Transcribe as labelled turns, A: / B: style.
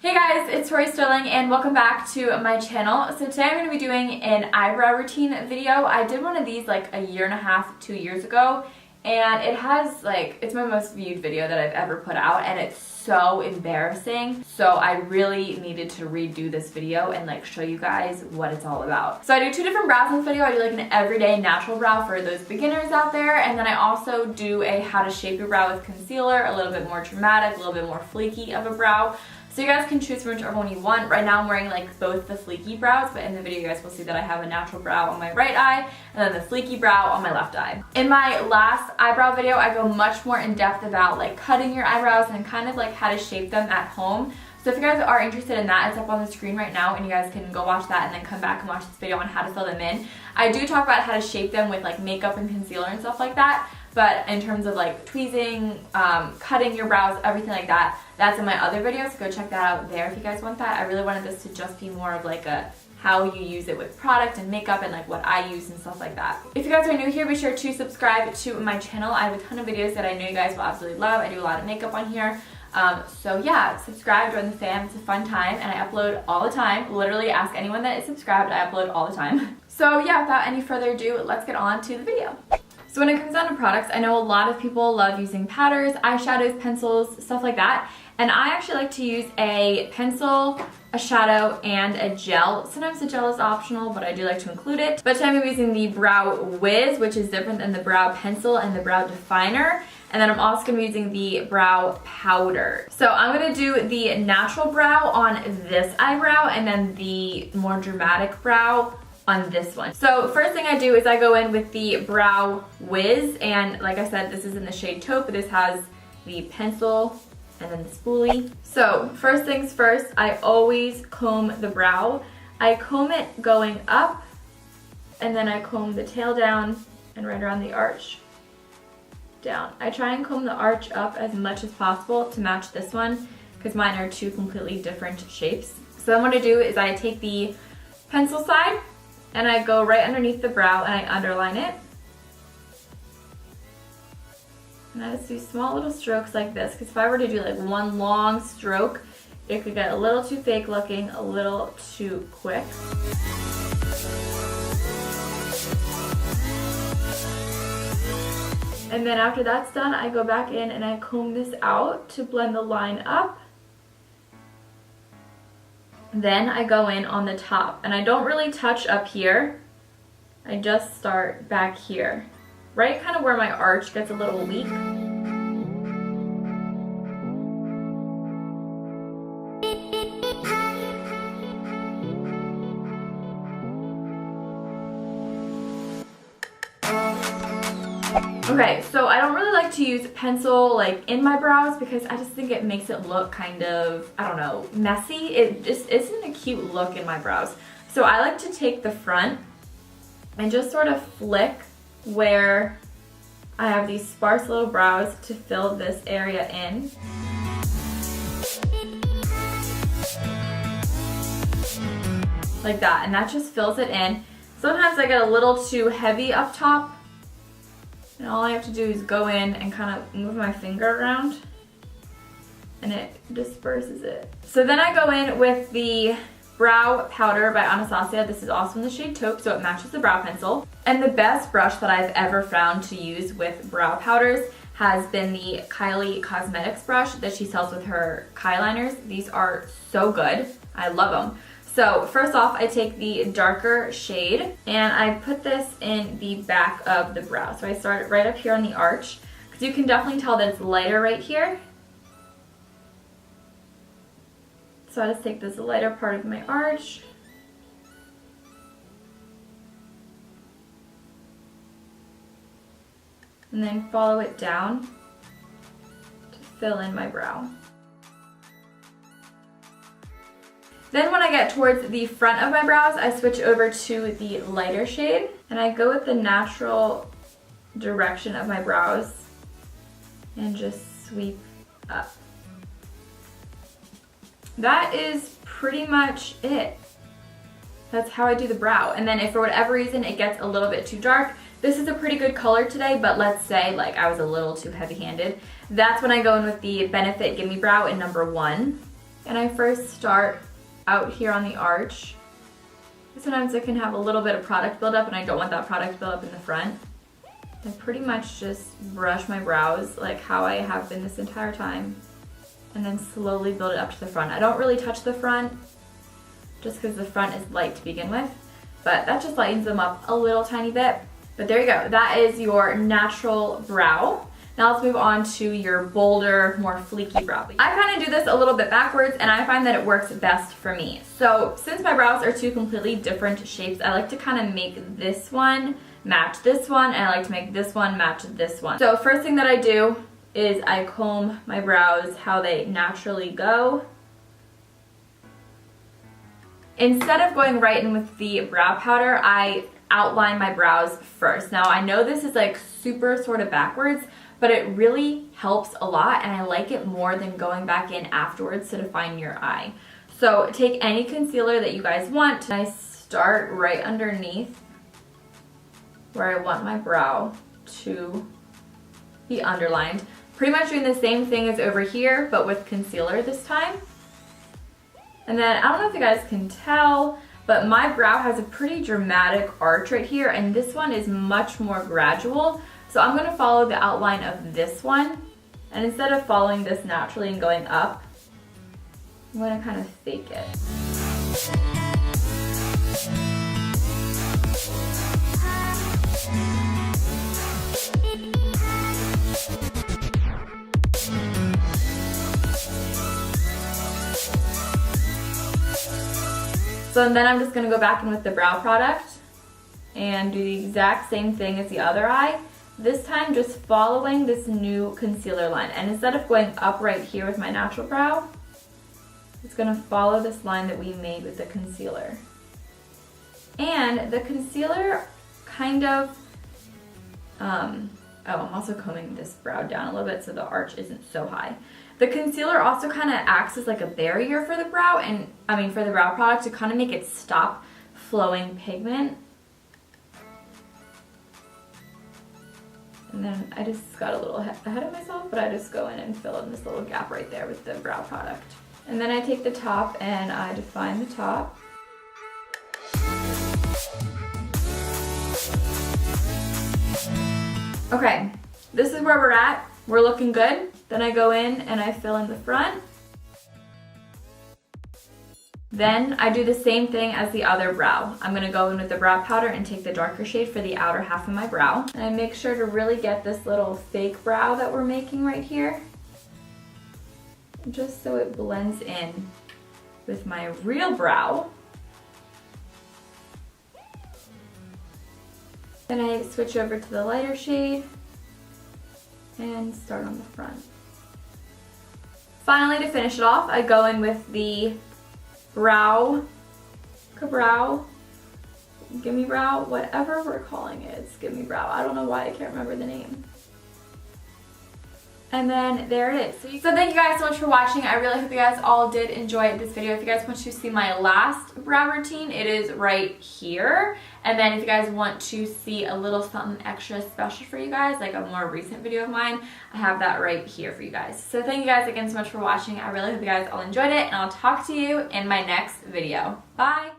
A: Hey guys, it's Tori Sterling and welcome back to my channel. So today I'm going to be doing an eyebrow routine video. I did one of these like a year and a half, 2 years ago, and it has it's my most viewed video that I've ever put out, and it's so embarrassing. So I really needed to redo this video and show you guys what it's all about. So I do two different brows in this video. I do an everyday natural brow for those beginners out there, and then I also do a how to shape your brow with concealer, a little bit more dramatic, a little bit more flaky of a brow. So you guys can choose from whichever one you want. Right now I'm wearing both the flaky brows, but in the video you guys will see that I have a natural brow on my right eye and then the flaky brow on my left eye. In my last eyebrow video, I go much more in depth about cutting your eyebrows and kind of how to shape them at home. So if you guys are interested in that, it's up on the screen right now and you guys can go watch that and then come back and watch this video on how to fill them in. I do talk about how to shape them with makeup and concealer and stuff like that. But in terms of tweezing, cutting your brows, everything like that, that's in my other videos. So go check that out there if you guys want that. I really wanted this to just be more of a how you use it with product and makeup and what I use and stuff like that. If you guys are new here, be sure to subscribe to my channel. I have a ton of videos that I know you guys will absolutely love. I do a lot of makeup on here. So yeah, subscribe, join the fam. It's a fun time and I upload all the time. Literally ask anyone that is subscribed, I upload all the time. So yeah, without any further ado, let's get on to the video. So when it comes down to products, I know a lot of people love using powders, eyeshadows, pencils, stuff like that. And I actually like to use a pencil, a shadow, and a gel. Sometimes the gel is optional, but I do like to include it. But today I'm using the Brow Wiz, which is different than the brow pencil and the brow definer. And then I'm also going to be using the brow powder. So I'm going to do the natural brow on this eyebrow and then the more dramatic brow on this one. So first thing I do is I go in with the Brow Wiz, and like I said, this is in the shade Taupe, but this has the pencil and then the spoolie. So first things first, I always comb the brow. I comb it going up, and then I comb the tail down and right around the arch down. I try and comb the arch up as much as possible to match this one because mine are two completely different shapes. So then what I do is I take the pencil side and I go right underneath the brow and I underline it. And I just do small little strokes like this, because if I were to do one long stroke, it could get a little too fake looking, a little too quick. And then after that's done, I go back in and I comb this out to blend the line up. Then I go in on the top, and I don't really touch up here. I just start back here, right kind of where my arch gets a little weak. Okay, so I don't really like to use pencil in my brows because I just think it makes it look kind of, I don't know, messy. It just isn't a cute look in my brows. So I like to take the front and just sort of flick where I have these sparse little brows to fill this area in. Like that, and that just fills it in. Sometimes I get a little too heavy up top, and all I have to do is go in and kind of move my finger around and it disperses it. So then I go in with the Brow Powder by Anastasia. This is also in the shade Taupe, so it matches the brow pencil. And the best brush that I've ever found to use with brow powders has been the Kylie Cosmetics brush that she sells with her Kyliners. These are so good. I love them. So first off, I take the darker shade and I put this in the back of the brow. So I start right up here on the arch, because you can definitely tell that it's lighter right here. So I just take this lighter part of my arch and then follow it down to fill in my brow. Then when I get towards the front of my brows, I switch over to the lighter shade and I go with the natural direction of my brows and just sweep up. That is pretty much it. That's how I do the brow. And then if for whatever reason it gets a little bit too dark, this is a pretty good color today, but let's say I was a little too heavy-handed, that's when I go in with the Benefit Gimme Brow in number 1. And I first start out here on the arch. Sometimes I can have a little bit of product buildup and I don't want that product buildup in the front. I pretty much just brush my brows like how I have been this entire time, and then slowly build it up to the front. I don't really touch the front just because the front is light to begin with, but that just lightens them up a little tiny bit. But there you go, that is your natural brow. Now let's move on to your bolder, more fleeky brow. I kind of do this a little bit backwards and I find that it works best for me. So since my brows are two completely different shapes, I like to kind of make this one match this one, and I like to make this one match this one. So first thing that I do is I comb my brows how they naturally go. Instead of going right in with the brow powder, I outline my brows first. Now I know this is like super sort of backwards, but it really helps a lot and I like it more than going back in afterwards to define your eye. So take any concealer that you guys want. I start right underneath where I want my brow to be underlined. Pretty much doing the same thing as over here, but with concealer this time. And then, I don't know if you guys can tell, but my brow has a pretty dramatic arch right here, and this one is much more gradual. So I'm gonna follow the outline of this one, and instead of following this naturally and going up, I'm gonna kind of fake it. So then I'm just going to go back in with the brow product and do the exact same thing as the other eye. This time just following this new concealer line. And instead of going up right here with my natural brow, it's going to follow this line that we made with the concealer. And the concealer kind of, I'm also combing this brow down a little bit so the arch isn't so high. The concealer also kind of acts as like a barrier for the brow, and for the brow product to kind of make it stop flowing pigment. And then I just got a little ahead of myself, but I just go in and fill in this little gap right there with the brow product. And then I take the top and I define the top. Okay, this is where we're at. We're looking good. Then I go in and I fill in the front. Then I do the same thing as the other brow. I'm gonna go in with the brow powder and take the darker shade for the outer half of my brow. And I make sure to really get this little fake brow that we're making right here, just so it blends in with my real brow. Then I switch over to the lighter shade and start on the front. Finally, to finish it off, I go in with the Gimme Brow, whatever we're calling it. It's Gimme Brow. I don't know why I can't remember the name. And then there it is. So thank you guys so much for watching. I really hope you guys all did enjoy this video. If you guys want to see my last brow routine, it is right here. And then if you guys want to see a little something extra special for you guys, like a more recent video of mine, I have that right here for you guys. So thank you guys again so much for watching. I really hope you guys all enjoyed it, and I'll talk to you in my next video. Bye!